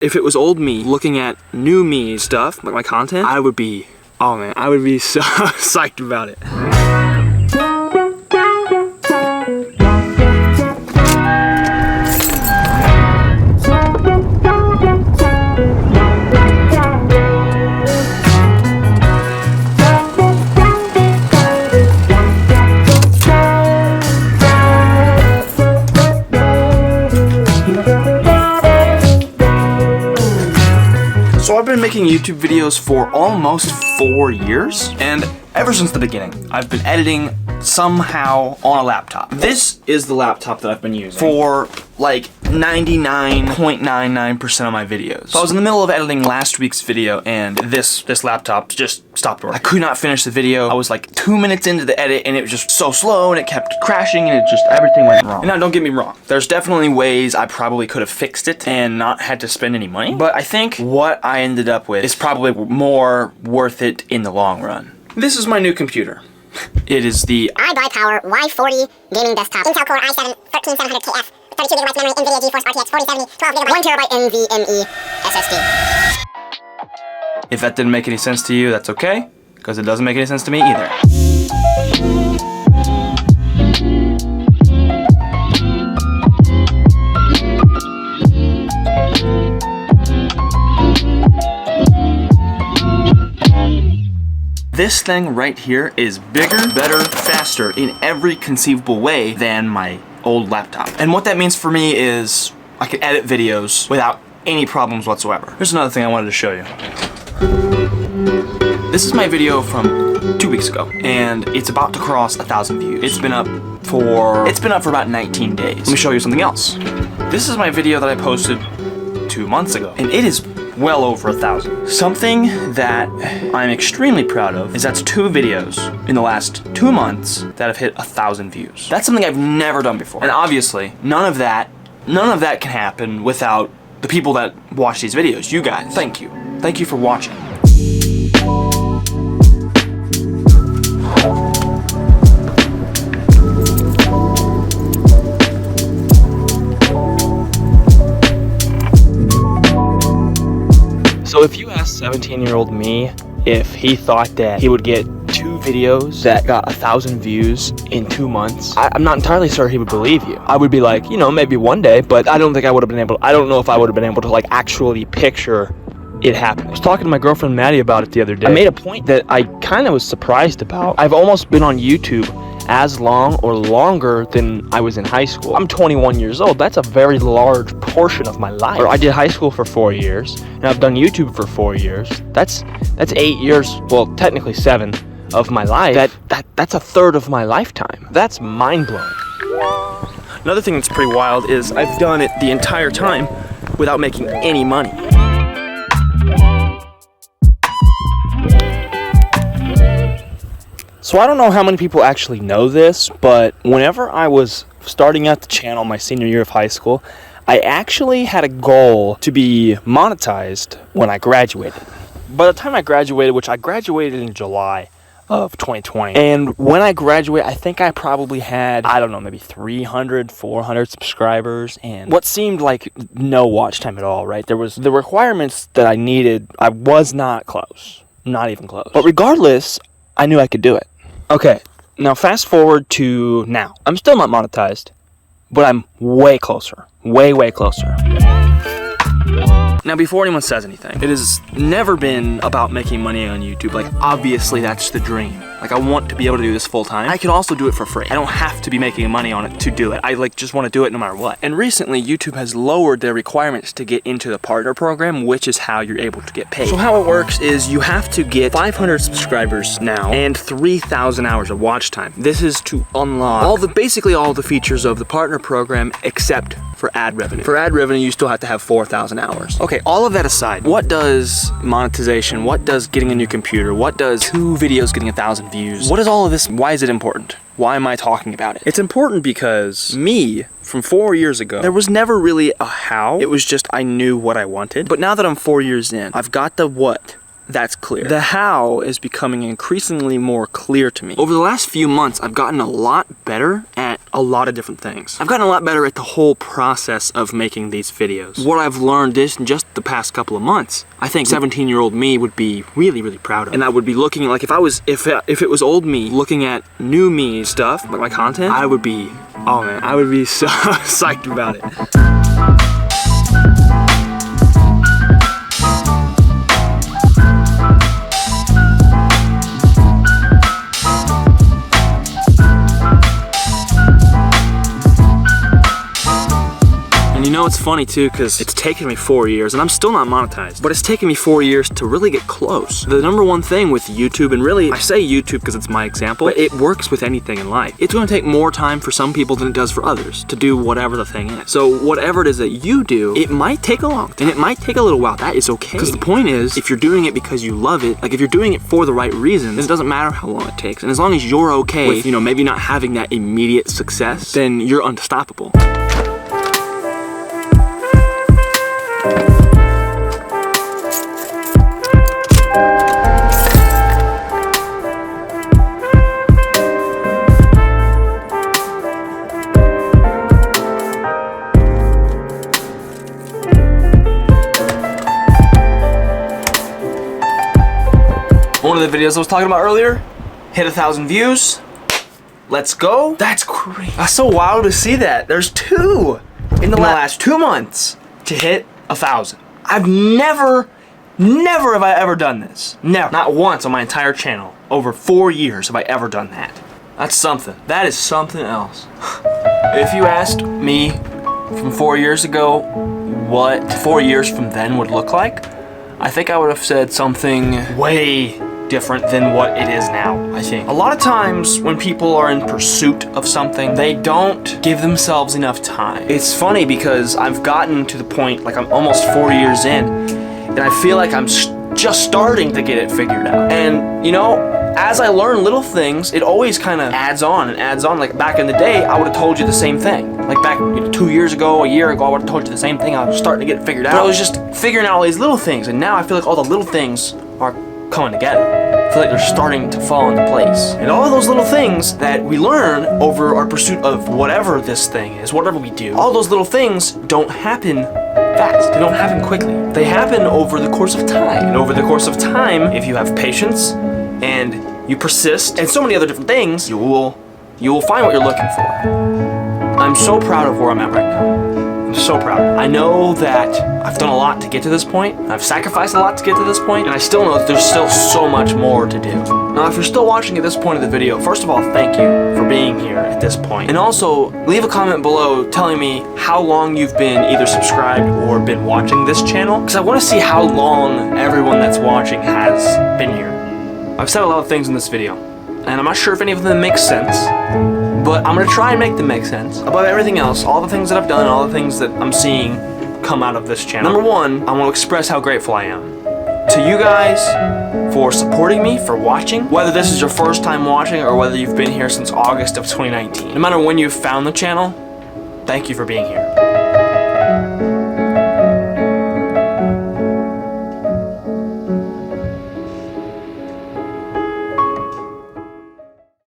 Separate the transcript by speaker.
Speaker 1: If it was old me looking at new me stuff, like my content, I would be, oh man, I would be so psyched about it. So I've been making YouTube videos for almost 4 years, and ever since the beginning, I've been editing somehow on a laptop. This is the laptop that I've been using for like 99.99% of my videos. So I was in the middle of editing last week's video, and this laptop just stopped working. I could not finish the video. I was like 2 minutes into the edit, and it was just so slow, and it kept crashing, and it just, everything went wrong. And now, don't get me wrong. There's definitely ways I probably could have fixed it and not had to spend any money. But I think what I ended up with is probably more worth it in the long run. This is my new computer. It is the
Speaker 2: iBuyPower Y40 gaming desktop. Intel Core i7 13700KF. 32 GB memory, NVIDIA GeForce RTX 4070, 12 GB, 1 TB NVMe SSD.
Speaker 1: If that didn't make any sense to you, that's okay, because it doesn't make any sense to me either. This thing right here is bigger, better, faster in every conceivable way than my old laptop. And what that means for me is I can edit videos without any problems whatsoever. Here's another thing I wanted to show you. This is my video from 2 weeks ago, and it's about to cross 1,000 views. It's been up for about 19 days. Let me show you something else. This is my video that I posted 2 months ago, and it is well over 1,000. Something that I'm extremely proud of is that's 2 videos in the last 2 months that have hit 1,000 views. That's something I've never done before. And obviously, none of that can happen without the people that watch these videos. You guys, thank you. Thank you for watching. So if you asked 17-year-old me if he thought that he would get 2 videos that got 1,000 views in 2 months, I'm not entirely sure he would believe you. I would be like, you know, maybe one day, but I don't think I would have been able, I don't know if I would have been able to like actually picture it happening. I was talking to my girlfriend Maddie about it the other day. I made a point that I kind of was surprised about. I've almost been on YouTube as long or longer than I was in high school. I'm 21 years old. That's a very large portion of my life. Or I did high school for 4 years, and I've done YouTube for 4 years. That's 8 years, well, technically 7 of my life. That's a third of my lifetime. That's mind-blowing. Another thing that's pretty wild is I've done it the entire time without making any money. So I don't know how many people actually know this, but whenever I was starting out the channel my senior year of high school, I actually had a goal to be monetized when I graduated. By the time I graduated, which I graduated in July of 2020, and when I graduated, I think I probably had, I don't know, maybe 300, 400 subscribers, and what seemed like no watch time at all, right? There was the requirements that I needed. I was not close, not even close. But regardless, I knew I could do it. Okay, now fast forward to now. I'm still not monetized, but I'm way closer. Way closer. Now, before anyone says anything, it has never been about making money on YouTube. Like, obviously, that's the dream. Like, I want to be able to do this full time. I can also do it for free. I don't have to be making money on it to do it. I just want to do it no matter what. And recently, YouTube has lowered their requirements to get into the partner program, which is how you're able to get paid. So how it works is you have to get 500 subscribers now and 3,000 hours of watch time. This is to unlock basically all the features of the partner program except for ad revenue. For ad revenue, you still have to have 4,000 hours. Okay, all of that aside, what does monetization, what does getting a new computer, what does 2 videos getting 1,000 views, what is all of this, why is it important? Why am I talking about it? It's important because me, from 4 years ago, there was never really a how. It was just I knew what I wanted. But now that I'm 4 years in, I've got the what. That's clear. The how is becoming increasingly more clear to me. Over the last few months, I've gotten a lot better at a lot of different things. I've gotten a lot better at the whole process of making these videos. What I've learned is in just the past couple of months, I think 17-year-old me would be really, really proud of. And I would be looking, like if it was old me looking at new me stuff, like my content, I would be, oh man, I would be so psyched about it. You know, it's funny too, because it's taken me 4 years and I'm still not monetized, but it's taken me 4 years to really get close. The number one thing with YouTube, and really I say YouTube because it's my example, but it works with anything in life. It's going to take more time for some people than it does for others to do whatever the thing is. So whatever it is that you do, it might take a long time and it might take a little while. That is okay. Because the point is, if you're doing it because you love it, like if you're doing it for the right reasons, then it doesn't matter how long it takes. And as long as you're okay with, you know, maybe not having that immediate success, then you're unstoppable. One of the videos I was talking about earlier hit 1,000 views. Let's go. That's crazy. That's so wild to see that. There's 2 in the last 2 months to hit 1,000. I've never have I ever done this. Never. Not once on my entire channel. Over 4 years have I ever done that. That's something. That is something else. If you asked me from 4 years ago what 4 years from then would look like, I think I would have said something way different than what it is now, I think. A lot of times when people are in pursuit of something, they don't give themselves enough time. It's funny because I've gotten to the point, like I'm almost 4 years in, and I feel like I'm just starting to get it figured out. And you know, as I learn little things, it always kind of adds on and adds on. Like back in the day, I would have told you the same thing. Like back 2 years ago, a year ago, I would have told you the same thing. I was starting to get it figured out. But I was just figuring out all these little things, and now I feel like all the little things are coming together. I feel like they're starting to fall into place. And all of those little things that we learn over our pursuit of whatever this thing is, whatever we do, all those little things don't happen fast. They don't happen quickly. They happen over the course of time. And over the course of time, if you have patience and you persist and so many other different things, you will find what you're looking for. I'm so proud of where I'm at right now. I'm so proud. I know that I've done a lot to get to this point. I've sacrificed a lot to get to this point, and I still know that there's still so much more to do. Now, if you're still watching at this point of the video, first of all, thank you for being here at this point. And also, leave a comment below telling me how long you've been either subscribed or been watching this channel, because I want to see how long everyone that's watching has been here. I've said a lot of things in this video, and I'm not sure if any of them make sense, but I'm going to try and make them make sense. Above everything else, all the things that I've done, all the things that I'm seeing come out of this channel. Number one, I want to express how grateful I am to you guys for supporting me, for watching. Whether this is your first time watching or whether you've been here since August of 2019. No matter when you've found the channel, thank you for being here.